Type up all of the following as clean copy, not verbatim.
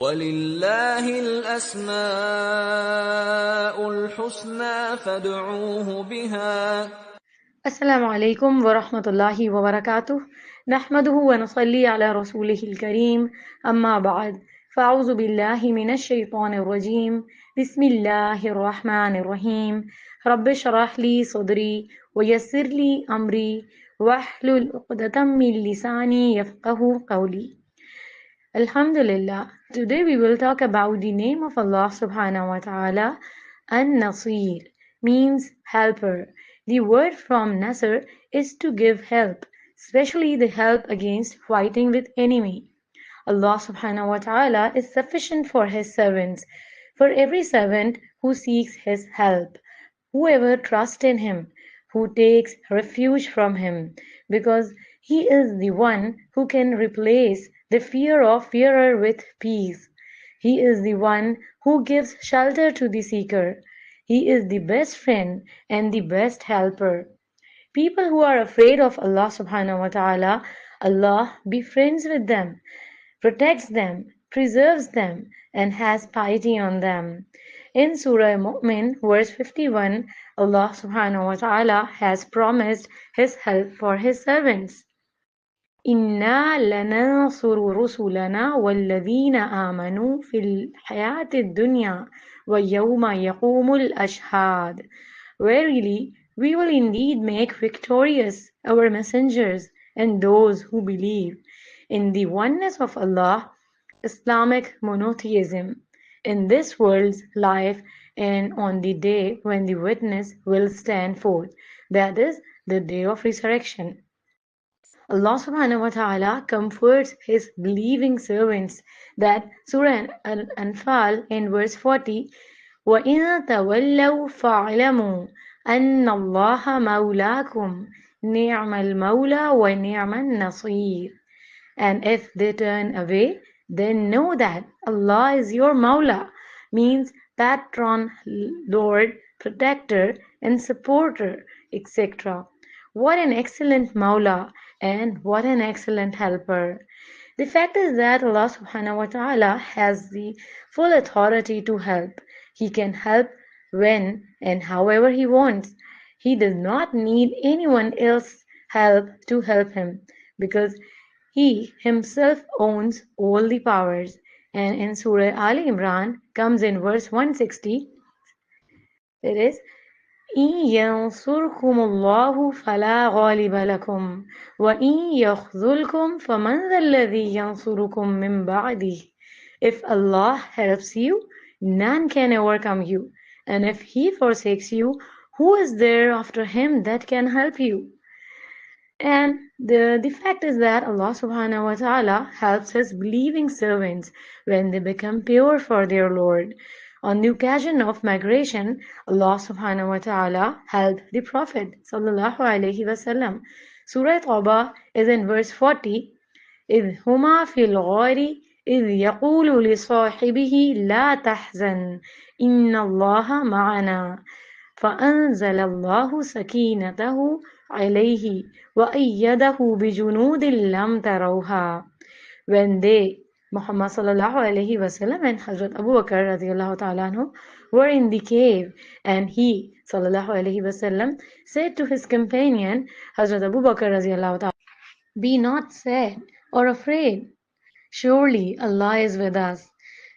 وَلِلَّهِ الْأَسْمَاءُ الْحُسْنَى فَادْعُوهُ بِهَا. السلام عليكم ورحمة الله وبركاته. نحمده ونصلي على رسوله الكريم. أما بعد، فأعوذ بالله من الشيطان الرجيم. بسم الله الرحمن الرحيم. رب اشرح لي صدري ويسر لي أمري واحلل عقدة من لساني يفقه قولي. Alhamdulillah. Today we will talk about the name of Allah subhanahu wa ta'ala. Al-Naseer means helper. The word from Nasr is to give help, especially the help against fighting with enemy. Allah subhanahu wa ta'ala is sufficient for his servants, for every servant who seeks his help, whoever trusts in him, who takes refuge from him, because he is the one who can replace the fear of fearer with peace. He is the one who gives shelter to the seeker. He is the best friend and the best helper. People who are afraid of Allah subhanahu wa ta'ala, Allah befriends with them, protects them, preserves them, and has piety on them. In Surah Mu'min, verse 51, Allah subhanahu wa ta'ala has promised His help for His servants. إِنَّا لَنَنصُرُ رُسُلَنَا وَالَّذِينَ آمَنُوا فِي الْحَيَاةِ الدُّنْيَا وَيَوْمَ يَقُومُ الْأَشْهَادُ. Verily, we will indeed make victorious our messengers and those who believe in the oneness of Allah, Islamic monotheism, in this world's life and on the day when the witness will stand forth, that is, the day of resurrection. Allah subhanahu wa ta'ala comforts His believing servants that Surah Al-Anfal in verse 40, وَإِن تَوَلَّوْا فَاعْلَمُوا أَنَّ اللَّهَ مَوْلَاكُمْ نِعْمَ الْمَوْلَى وَنِعْمَ النَّصِيرُ. And if they turn away, then know that Allah is your Mawla, means patron, Lord, protector, and supporter, etc. What an excellent Mawla and what an excellent helper. The fact is that Allah subhanahu wa ta'ala has the full authority to help. He can help when and however He wants. He does not need anyone else's help to help Him, because He Himself owns all the powers. And in Surah Ali Imran comes in verse 160, it is إن ينصركم الله فلا غالب لكم وإن يخذلكم فمن ذا الذي ينصركم من بعده. If Allah helps you, none can overcome you, and if He forsakes you, who is there after Him that can help you? And the fact is that Allah subhanahu wa ta'ala helps His believing servants when they become pure for their Lord. On the occasion of migration, Allah subhanahu wa ta'ala helped the Prophet sallallahu alaihi wasallam. Surah Tawbah is in verse 40, إِذْ هُمَا فِي الْغَارِ إِذْ يَقُولُ لِصَاحِبِهِ لَا تَحْزَنْ إِنَّ اللَّهَ مَعَنَا فَأَنزَلَ اللَّهُ سَكِينَتَهُ عَلَيْهِ وَأَيَّدَهُ بِجُنُودٍ لَمْ تَرَوْهَا. When they, Muhammad sallallahu alaihi wasallam and Hazrat Abu Bakr radiallahu ta'ala anhu, were in the cave, and he sallallahu alaihi wasallam said to his companion Hazrat Abu Bakr radiallahu ta'ala, be not sad or afraid. Surely Allah is with us.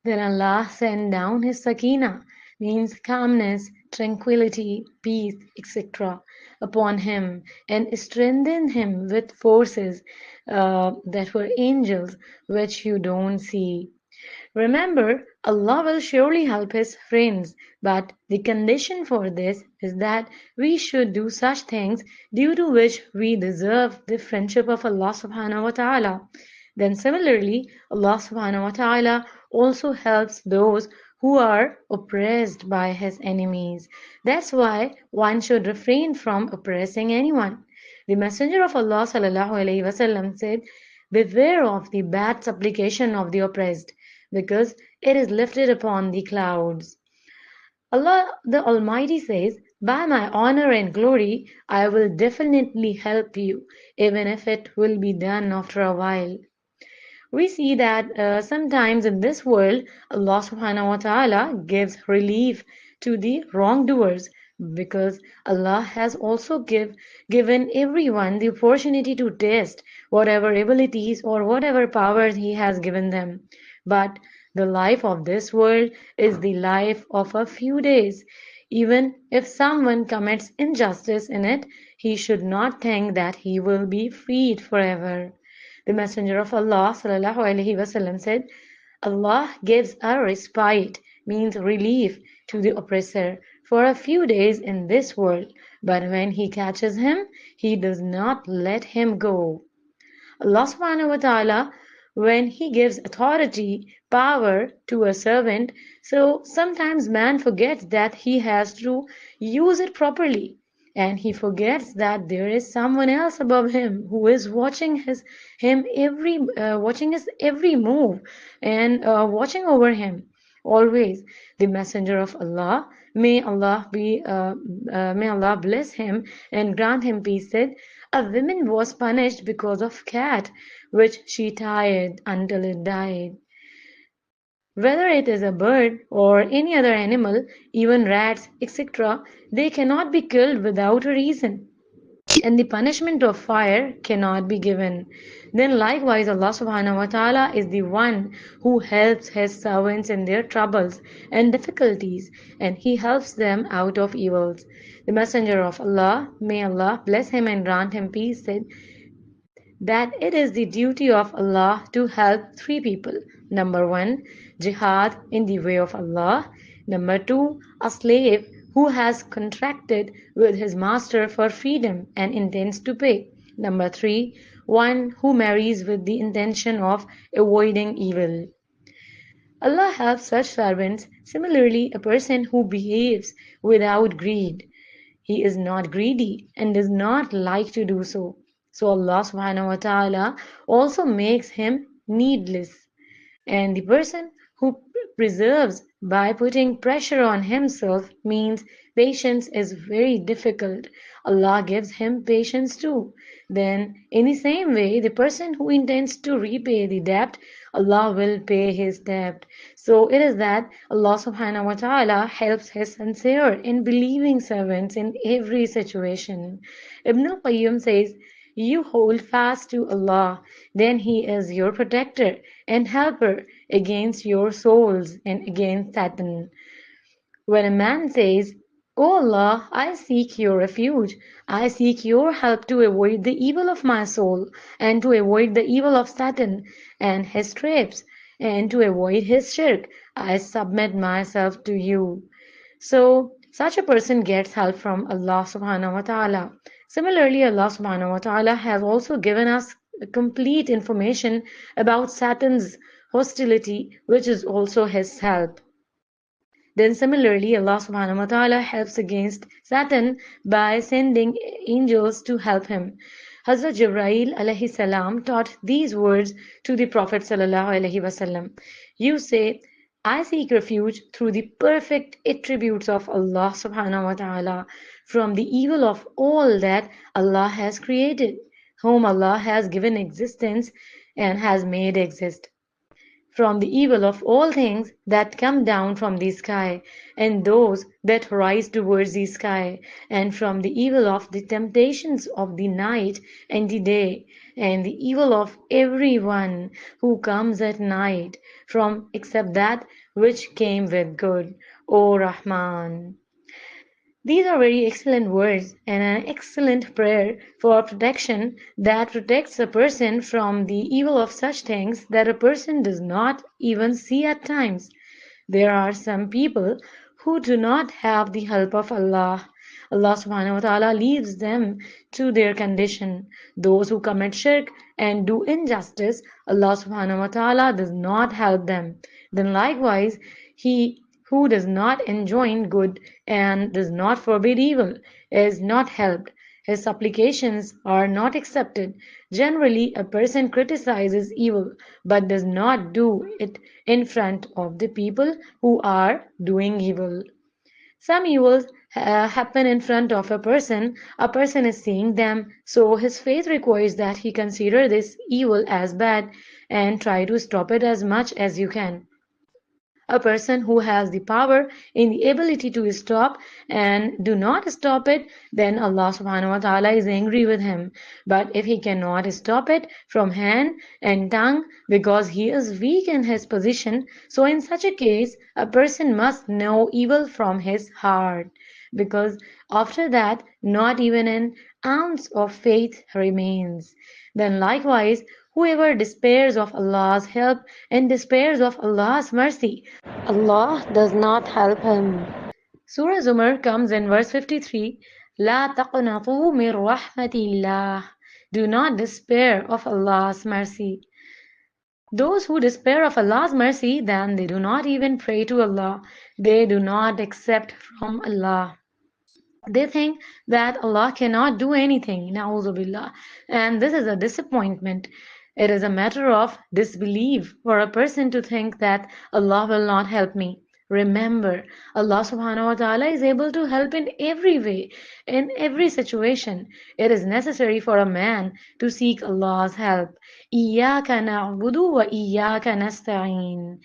Then Allah sent down His sakina, means calmness, tranquility, peace, etc., upon him, and strengthened him with forces that were angels, which you don't see. Remember, Allah will surely help His friends, but the condition for this is that we should do such things due to which we deserve the friendship of Allah subhanahu wa ta'ala. Then similarly, Allah subhanahu wa ta'ala also helps those who are oppressed by His enemies. That's why one should refrain from oppressing anyone. The Messenger of Allah sallallahu alaihi wasallam said, beware of the bad supplication of the oppressed, because it is lifted upon the clouds. Allah the Almighty says, by my honor and glory, I will definitely help you, even if it will be done after a while. We see that sometimes in this world, Allah subhanahu wa ta'ala gives relief to the wrongdoers because Allah has also given everyone the opportunity to test whatever abilities or whatever powers He has given them. But the life of this world is the life of a few days. Even if someone commits injustice in it, he should not think that he will be freed forever. The Messenger of Allah sallallahu alaihi wasallam said, Allah gives a respite, means relief to the oppressor for a few days in this world, but when he catches him, he does not let him go. Allah subhanahu wa ta'ala, when He gives authority, power to a servant, so sometimes man forgets that he has to use it properly. And he forgets that there is someone else above him who is watching his every move and watching over him always. The messenger of Allah, may Allah bless him and grant him peace, said, a woman was punished because of cat which she tied until it died. Whether it is a bird or any other animal, even rats, etc., they cannot be killed without a reason, and the punishment of fire cannot be given. Then likewise Allah subhanahu wa ta'ala is the one who helps his servants in their troubles and difficulties, and he helps them out of evils. The messenger of Allah, may Allah bless him and grant him peace, said that it is the duty of Allah to help three people. Number one, jihad in the way of Allah. Number two, a slave who has contracted with his master for freedom and intends to pay. Number three, one who marries with the intention of avoiding evil. Allah helps such servants. Similarly, a person who behaves without greed, he is not greedy and does not like to do so. So Allah subhanahu wa ta'ala also makes him needless. And the person who preserves by putting pressure on himself means patience is very difficult. Allah gives him patience too. Then, in the same way, the person who intends to repay the debt, Allah will pay his debt. So it is that Allah subhanahu wa ta'ala helps his sincere and believing servants in every situation. Ibn al-Qayyim says, you hold fast to Allah, then He is your protector and helper against your souls and against Satan. When a man says, O Allah, I seek your refuge, I seek your help to avoid the evil of my soul and to avoid the evil of Satan and his traps and to avoid his shirk, I submit myself to you. So such a person gets help from Allah subhanahu wa ta'ala. Similarly, Allah subhanahu wa ta'ala has also given us complete information about Satan's hostility, which is also his help. Then similarly, Allah subhanahu wa ta'ala helps against Satan by sending angels to help him. Hazrat Jibreel alayhi salam taught these words to the Prophet sallallahu alaihi wasallam. You say, I seek refuge through the perfect attributes of Allah subhanahu wa ta'ala from the evil of all that Allah has created, whom Allah has given existence and has made exist, from the evil of all things that come down from the sky, and those that rise towards the sky, and from the evil of the temptations of the night and the day, and the evil of every one who comes at night, from except that which came with good, O Rahman. These are very excellent words and an excellent prayer for protection that protects a person from the evil of such things that a person does not even see at times. There are some people who do not have the help of Allah. Allah subhanahu wa ta'ala leaves them to their condition. Those who commit shirk and do injustice, Allah subhanahu wa ta'ala does not help them. Then likewise, He who does not enjoin good and does not forbid evil is not helped. His supplications are not accepted. Generally, a person criticizes evil but does not do it in front of the people who are doing evil. Some evils happen in front of a person is seeing them, so his faith requires that he consider this evil as bad and try to stop it as much as you can. A person who has the power and the ability to stop and do not stop it, then Allah subhanahu wa ta'ala is angry with him. But if he cannot stop it from hand and tongue because he is weak in his position, so in such a case, a person must know evil from his heart. Because after that, not even an ounce of faith remains. Then likewise, whoever despairs of Allah's help and despairs of Allah's mercy, Allah does not help him. Surah Zumar comes in verse 53, لا تقنطوا من رحمة الله. Do not despair of Allah's mercy. Those who despair of Allah's mercy, then they do not even pray to Allah. They do not accept from Allah. They think that Allah cannot do anything, na'udhu billah. And this is a disappointment. It is a matter of disbelief for a person to think that Allah will not help me. Remember, Allah subhanahu wa ta'ala is able to help in every way, in every situation. It is necessary for a man to seek Allah's help. إِيَّاكَ نَعْبُدُ وَإِيَّاكَ نَسْتَعِينُ.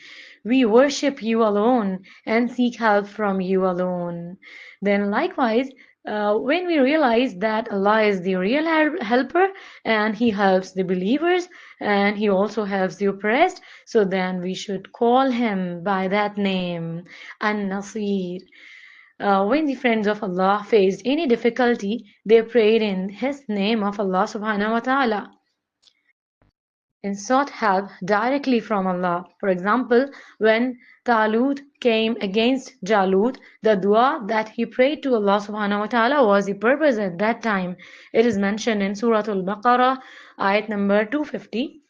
We worship you alone and seek help from you alone. Then likewise, when we realize that Allah is the real helper and He helps the believers and He also helps the oppressed, so then we should call Him by that name, An-Naseer. When the friends of Allah faced any difficulty, they prayed in His name of Allah subhanahu wa ta'ala and sought help directly from Allah. For example, when Talut came against Jalut, the dua that he prayed to Allah subhanahu wa ta'ala was the purpose at that time. It is mentioned in Surah Al-Baqarah, ayat number 250.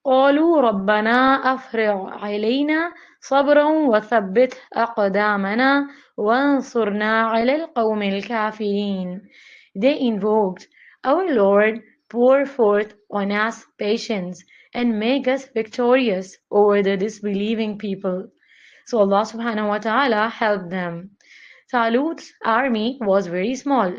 قالوا ربنا أفرغ علينا صبرا وثبت أقدامنا وانصرنا على القوم الكافرين. They invoked, Our Lord, pour forth on us patience and make us victorious over the disbelieving people. So Allah subhanahu wa ta'ala helped them. Talut's army was very small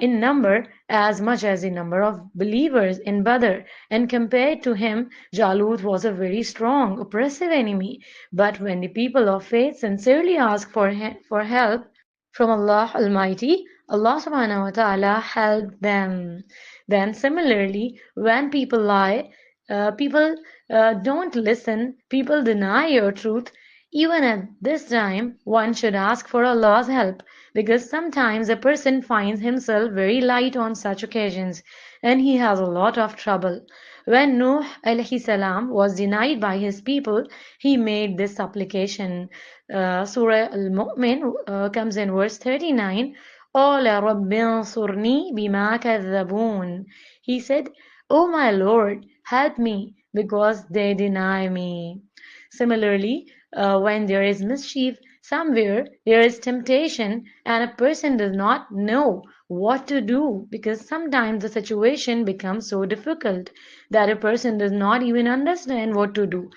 in number as much as the number of believers in Badr, and compared to him, Jalut was a very strong, oppressive enemy. But when the people of faith sincerely asked for help from Allah Almighty, Allah subhanahu wa ta'ala helped them. Then similarly, when people lie, people don't listen, people deny your truth, even at this time, one should ask for Allah's help, because sometimes a person finds himself very light on such occasions, and he has a lot of trouble. When Nuh alayhi salam was denied by his people, he made this supplication. Surah Al-Mu'min comes in verse 39. قَالَ رَبِّ انصُرْنِي بِمَا كَذَّبُونَ. He said, O my Lord, help me, because they deny me. Similarly, when there is mischief somewhere, there is temptation, and a person does not know what to do, because sometimes the situation becomes so difficult that a person does not even understand what to do.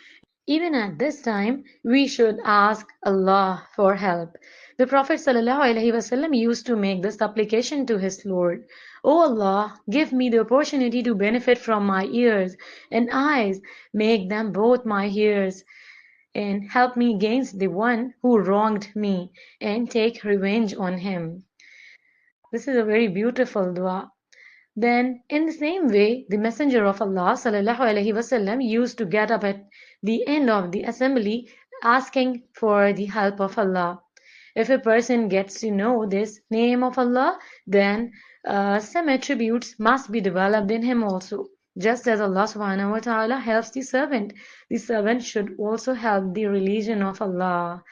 Even at this time, we should ask Allah for help. The Prophet ﷺ used to make this supplication to his Lord. O Allah, give me the opportunity to benefit from my ears and eyes. Make them both my ears and help me against the one who wronged me and take revenge on him. This is a very beautiful dua. Then, in the same way, the Messenger of Allah ﷺ used to get up at the end of the assembly asking for the help of Allah. If a person gets to know this name of Allah, then some attributes must be developed in him also. Just as Allah subhanahu wa ta'ala helps the servant should also help the religion of Allah.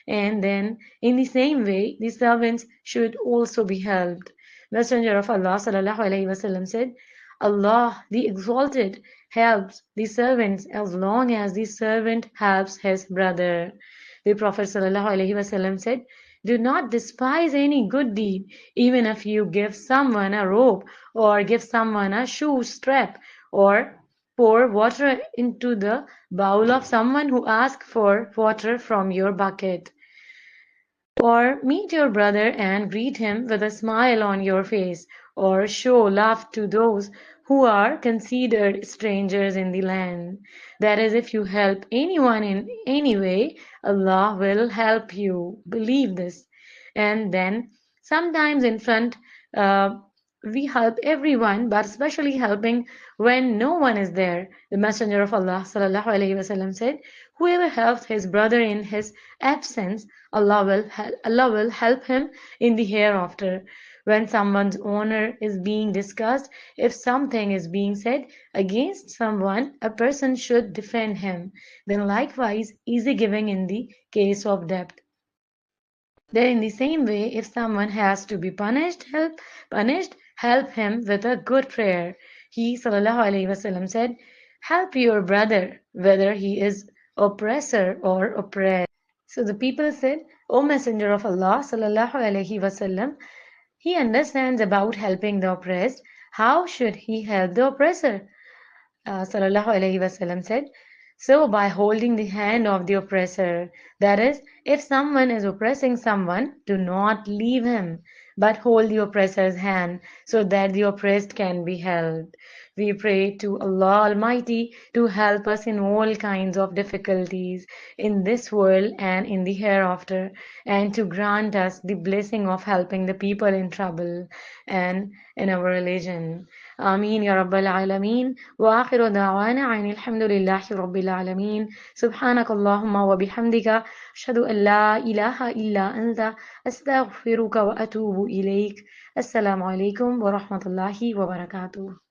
And then, in the same way, the servants should also be helped. Messenger of Allah sallallahu alaihi wasallam said, Allah, the Exalted, helps the servants as long as the servant helps his brother. The Prophet sallallahu alaihi wasallam said, do not despise any good deed, even if you give someone a rope or give someone a shoe strap or pour water into the bowl of someone who asks for water from your bucket. Or meet your brother and greet him with a smile on your face, or show love to those who are considered strangers in the land. That is, if you help anyone in any way, Allah will help you. Believe this. And then sometimes in front, uh, we help everyone, but especially helping when no one is there. The Messenger of Allah sallallahu alaihi wasallam said, "Whoever helps his brother in his absence, Allah will help him in the hereafter." When someone's honor is being discussed, if something is being said against someone, a person should defend him. Then likewise, easy giving in the case of debt. Then in the same way, if someone has to be help him with a good prayer. He sallallahu alaihi wasallam said, "Help your brother, whether he is oppressor or oppressed." So the people said, "O Messenger of Allah sallallahu alaihi wasallam, he understands about helping the oppressed. How should he help the oppressor?" Sallallahu alaihi wasallam said, "So by holding the hand of the oppressor, that is, if someone is oppressing someone, do not leave him, but hold the oppressor's hand so that the oppressed can be helped." We pray to Allah Almighty to help us in all kinds of difficulties in this world and in the hereafter, and to grant us the blessing of helping the people in trouble and in our religion. آمين يا رب العالمين. وآخر دعوانا عن الحمد لله رب العالمين. سبحانك اللهم وبحمدك أشهد أن لا إله إلا أنت أستغفرك وأتوب إليك. السلام عليكم ورحمة الله وبركاته.